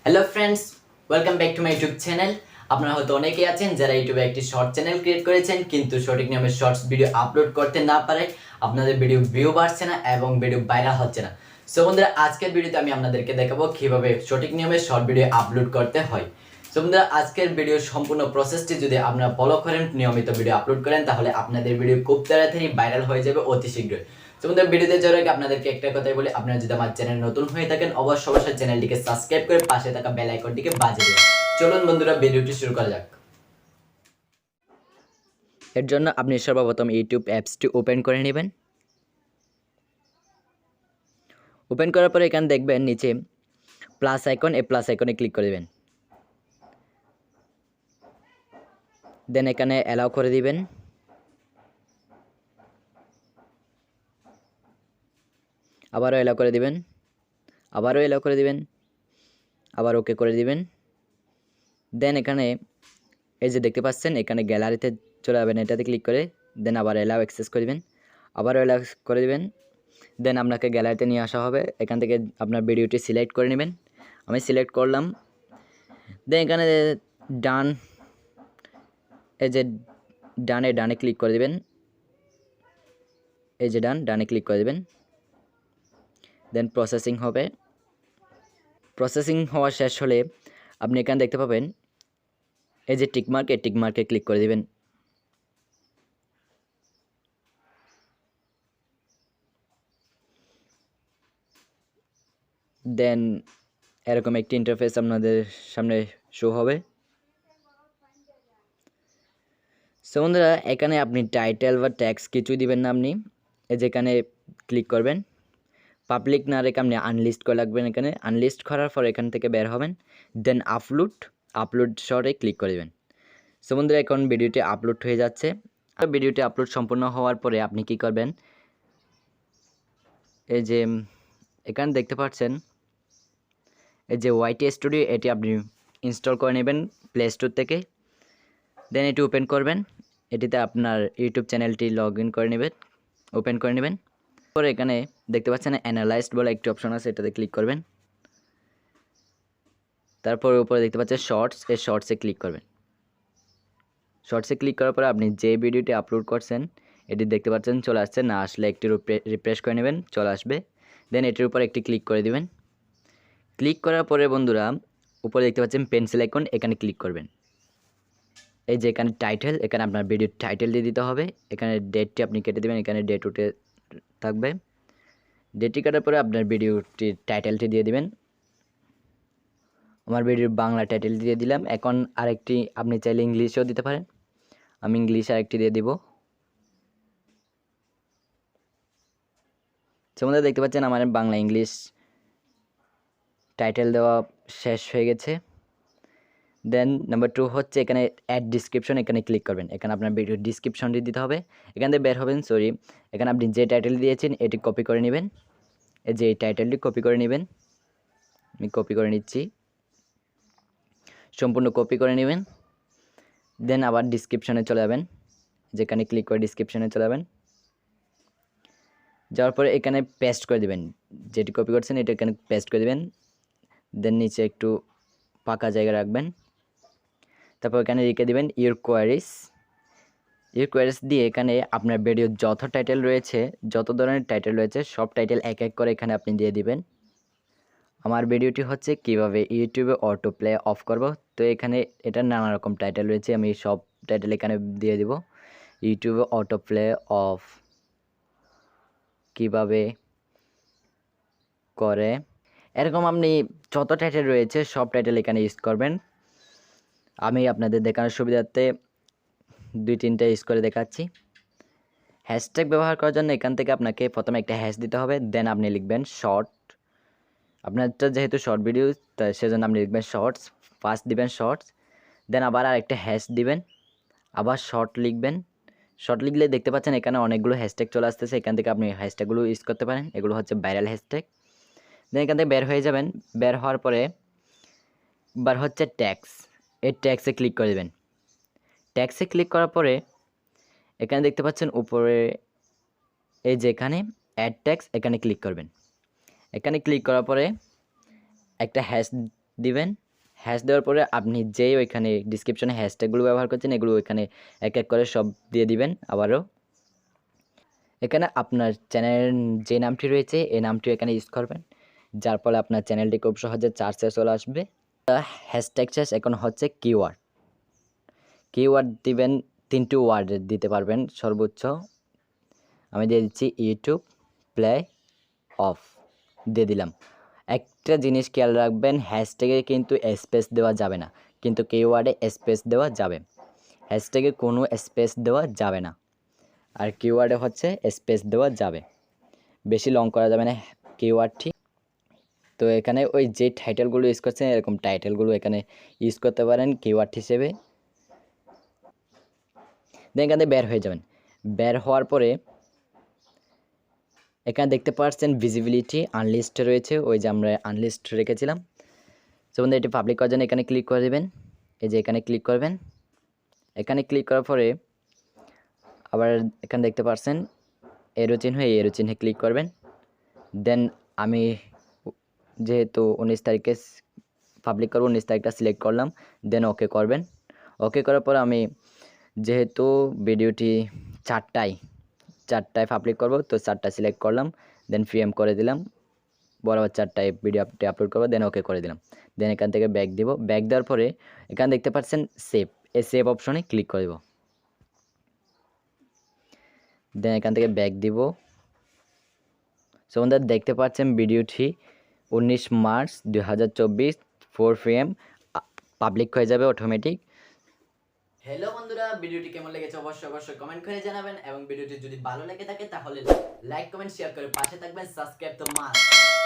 Hello friends, welcome back to my YouTube channel. আপনারা হয়তো অনেকেই আছেন যারা ইউটিউবে একটি শর্ট চ্যানেল ক্রিয়েট করেছেন, কিন্তু সঠিক নিয়মে শর্টস ভিডিও আপলোড করতে না পারে আপনাদের ভিডিও ভিউ বাড়ছে না এবং ভিডিও ভাইরাল হচ্ছে না। সো বন্ধুরা, আজকের ভিডিওতে আমি আপনাদেরকে দেখাবো কিভাবে সঠিক নিয়মে শর্ট ভিডিও আপলোড করতে হয়। সো বন্ধুরা, আজকের ভিডিওর সম্পূর্ণ প্রসেসটি যদি আপনারা ফলো করেন, নিয়মিত ভিডিও আপলোড করেন, তাহলে আপনাদের ভিডিও খুব তাড়াতাড়ি ভাইরাল হয়ে যাবে অতি শীঘ্রই। তোমাদের ভিডিওতে যাওয়ার আগে আপনাদেরকে একটা কথাই বলি, আপনারা যদি আমার চ্যানেল নতুন হয়ে থাকেন অবশ্যই চ্যানেলটিকে সাবস্ক্রাইব করে পাশে থাকা বেল আইকনটিকে বাজিয়ে দিন। চলুন বন্ধুরা, ভিডিওটি শুরু করা যাক। এর জন্য আপনি সর্বপ্রথম ইউটিউব অ্যাপসটি ওপেন করে নেবেন। ওপেন করার পরে এখানে দেখবেন নিচে প্লাস আইকন, এই প্লাস আইকনে ক্লিক করে দেবেন। দেন এখানে অ্যালাউ করে দিবেন। আবারও অ্যালাউ করে দিবেন, আবারও অ্যালাউ করে দিবেন, আবার ওকে করে দিবেন। দেন এখানে এই যে দেখতে পাচ্ছেন, এখানে গ্যালারিতে চলে যাবেন, এটাতে ক্লিক করে দেন আবার অ্যালাউ অ্যাক্সেস করে দিবেন, আবারও অ্যালাউ করে দিবেন। দেন আপনাকে গ্যালারিতে নিয়ে আসা হবে, এখান থেকে আপনার ভিডিওটি সিলেক্ট করে নেবেন। আমি সিলেক্ট করলাম। দেন এখানে ডান, এই যে ডানে ক্লিক করে দিবেন, এই যে ডানে ক্লিক করে দিবেন। দেন প্রসেসিং হবে। প্রসেসিং হওয়া শেষ হলে আপনি এখানে দেখতে পাবেন এই যে টিকমার্ক, এই টিকমার্কে ক্লিক করে দিবেন। দেন এরকম একটি ইন্টারফেস আপনাদের সামনে শো হবে। সো বন্ধুরা, এখানে আপনি টাইটেল বা ট্যাক্স কিছুই দিবেন না। আপনি এই যেখানে ক্লিক করবেন, পাবলিক না রেখে আপনি আনলিস্ট করে রাখবেন। এখানে আনলিস্ট করার পর এখান থেকে বের হবেন। দেন আপলোড শর্টে ক্লিক করে দেবেন। সো বন্ধুরা, এখন ভিডিওটি আপলোড হয়ে যাচ্ছে। আর ভিডিওটি আপলোড সম্পূর্ণ হওয়ার পরে আপনি কি করবেন, এই যে এখানে দেখতে পাচ্ছেন এই যে ওয়াইটি স্টুডিও, এটি আপনি ইনস্টল করে নেবেন প্লে স্টোর থেকে। দেন এটি ওপেন করবেন, এটিতে আপনার ইউটিউব চ্যানেলটি লগ ইন করে নেবেন, ওপেন করে নেবেন। পরে এখানে দেখতে পাচ্ছেন অ্যানালাইজড বলে একটি অপশন আছে, এটাতে ক্লিক করবেন। তারপর উপরে দেখতে পাচ্ছেন শর্টস, এই শর্টসে ক্লিক করবেন। শর্টসে ক্লিক করার পরে আপনি যে ভিডিওটি আপলোড করছেন এটি দেখতে পাচ্ছেন চলে আসছে, না আসলে একটি রিফ্রেশ করে নেবেন, চলে আসবে। দেন এটির উপর একটি ক্লিক করে দিবেন। ক্লিক করার পরে বন্ধুরা, উপরে দেখতে পাচ্ছেন পেন্সিল আইকন, এখানে ক্লিক করবেন। এই যে এখানে টাইটেল, এখানে আপনার ভিডিওর টাইটেল দিয়ে দিতে হবে। এখানে ডেটটি আপনি কেটে দেবেন, এখানে ডেট উঠে থাকবে। ডেটটি কাটার পরে আপনার ভিডিওটির টাইটেলটি দিয়ে দিবেন। আমার ভিডিওর বাংলা টাইটেল দিয়ে দিলাম। এখন আরেকটি আপনি চাইলে ইংলিশেও দিতে পারেন, আমি ইংলিশ আরেকটি দিয়ে দিব। সেমন দেখতে পাচ্ছেন আমার বাংলা ইংলিশ টাইটেল দেওয়া শেষ হয়ে গেছে। দেন নাম্বার 2 হচ্ছে এখানে অ্যাড ডিসক্রিপশন, এখানে ক্লিক করবেন। এখানে আপনার ভিডিও ডিসক্রিপশনটি দিতে হবে। এখান থেকে বের হবেন, এখানে আপনি যে টাইটেল দিয়েছেন এটি কপি করে নেবেন। এই যে এই টাইটেলটি কপি করে নেবেন, আমি কপি করে নিচ্ছি, সম্পূর্ণ কপি করে নেবেন। দেন আবার ডিসক্রিপশনে চলে যাবেন, যেখানে ক্লিক করে ডিসক্রিপশনে চলে যাবেন। যাওয়ার পরে এখানে পেস্ট করে দিবেন, যেটি কপি করছেন এটা এখানে পেস্ট করে দিবেন। দেন নিচে একটু ফাঁকা জায়গা রাখবেন। তারপর এখানে লিখে দিবেন ইউর কোয়ারিজ দিয়ে এখানে আপনার ভিডিওর যত টাইটেল রয়েছে, যত ধরনের টাইটেল রয়েছে সব টাইটেল এক এক করে এখানে আপনি দিয়ে দিবেন। আমার ভিডিওটি হচ্ছে কিভাবে ইউটিউবে অটো প্লে অফ করব। তো এখানে এটা নানা রকম টাইটেল রয়েছে, আমি সব টাইটেল এখানে দিয়ে দিব। ইউটিউবে অটো প্লে অফ কিভাবে করে, এরকম আপনি যত টাইটেল রয়েছে সব টাইটেল এখানে ইউজ করবেন। আমি আপনাদের দেখানোর সুবিধার্থে 2-3টা ইউজ করে দেখাচ্ছি। হ্যাশট্যাগ ব্যবহার করার জন্য এখান থেকে আপনাকে প্রথমে একটা হ্যাশ দিতে হবে। দেন আপনি লিখবেন শর্ট, আপনারটা যেহেতু শর্ট ভিডিও তাই সেজন্য আপনি লিখবেন শর্টস, ফার্স্ট দিবেন শর্টস। দেন আবার আরেকটা হ্যাশ দিবেন, আবার শর্ট লিখবেন। শর্ট লিখলে দেখতে পাচ্ছেন এখানে অনেকগুলো হ্যাশট্যাগ চলে আসতেছে, এখান থেকে আপনি হ্যাশট্যাগুলো ইউজ করতে পারেন, এগুলো হচ্ছে ভাইরাল হ্যাশট্যাগ। দেন এখান থেকে বের হয়ে যাবেন। বের হওয়ার পরে এবার হচ্ছে ট্যাক্স, এই ট্যাক্সে ক্লিক করে দেবেন। ট্যাক্সে ক্লিক করার পরে এখানে দেখতে পাচ্ছেন উপরে এই যে এখানে অ্যাড ট্যাক্স, এখানে ক্লিক করবেন। এখানে ক্লিক করার পরে একটা হ্যাশ দিবেন। হ্যাশ দেওয়ার পরে আপনি যেই ওইখানে ডিসক্রিপশনে হ্যাশট্যাগুলো ব্যবহার করছেন এগুলো ওইখানে এক এক করে সব দিয়ে দিবেন। আবারও এখানে আপনার চ্যানেলের যে নামটি রয়েছে এই নামটি এখানে ইউজ করবেন, যার ফলে আপনার চ্যানেলটি খুব সহজে চার্জে চলে আসবে। হ্যাশট্যাগ চার্জ এখন হচ্ছে কিওয়ার্ড। কিওয়ার্ড দিবেন 3টি ওয়ার্ডের দিতে পারবেন সর্বোচ্চ। আমি দিয়ে দিচ্ছি ইউটিউব প্লে অফ দিয়ে দিলাম। একটা জিনিস খেয়াল রাখবেন, হ্যাশট্যাগে কিন্তু স্পেস দেওয়া যাবে না, কিন্তু কিওয়ার্ডে স্পেস দেওয়া যাবে। হ্যাশট্যাগে কোনো স্পেস দেওয়া যাবে না, আর কিওয়ার্ডে হচ্ছে স্পেস দেওয়া যাবে। বেশি লং করা যাবে না কিওয়ার্ডটি। তো এখানে ওই যে টাইটেলগুলো ইউজ করছেন এরকম টাইটেলগুলো এখানে ইউজ করতে পারেন কিওয়ার্ড হিসেবে। দেন এখান থেকে বের হয়ে যাবেন। বের হওয়ার পরে এখানে দেখতে পাচ্ছেন ভিজিবিলিটি আনলিস্ট রয়েছে, ওই যে আমরা আনলিস্ট রেখেছিলাম। সো বন্ধু এটি পাবলিক করার জন্য এখানে ক্লিক করে দেবেন। এই যে এখানে ক্লিক করবেন। এখানে ক্লিক করার পরে আবার এখানে দেখতে পাচ্ছেন এরো চিহ্ন, এই এরো চিহ্নে ক্লিক করবেন। দেন আমি যেহেতু 19 তারিখে পাবলিক করব, 19 তারিখটা সিলেক্ট করলাম। দেন ওকে করবেন। ওকে করার পর আমি যেহেতু ভিডিওটি 4টায় পাবলিক করব, তো 4টা সিলেক্ট করলাম। দেন পিএম করে দিলাম, বরাবর 4টায় ভিডিওটি আপলোড করবো। দেন ওকে করে দিলাম। দেন এখান থেকে ব্যাক দিব। ব্যাক দেওয়ার পরে এখানে দেখতে পাচ্ছেন সেভ, এই সেভ অপশনে ক্লিক করে দেব। দেন এখান থেকে ব্যাক দিব। সো বন্ধুরা দেখতে পাচ্ছেন ভিডিওটি 19 মার্চ 2024 4 PM পাবলিক হয়ে যাবে অটোমেটিক। হ্যালো বন্ধুরা, ভিডিওটি কেমন লেগেছে অবশ্যই কমেন্ট করে জানাবেন, এবং ভিডিওটি যদি ভালো লেগে থাকে তাহলে লাইক কমেন্ট শেয়ার করে পাশে থাকবেন। সাবস্ক্রাইব তো মাস্ট।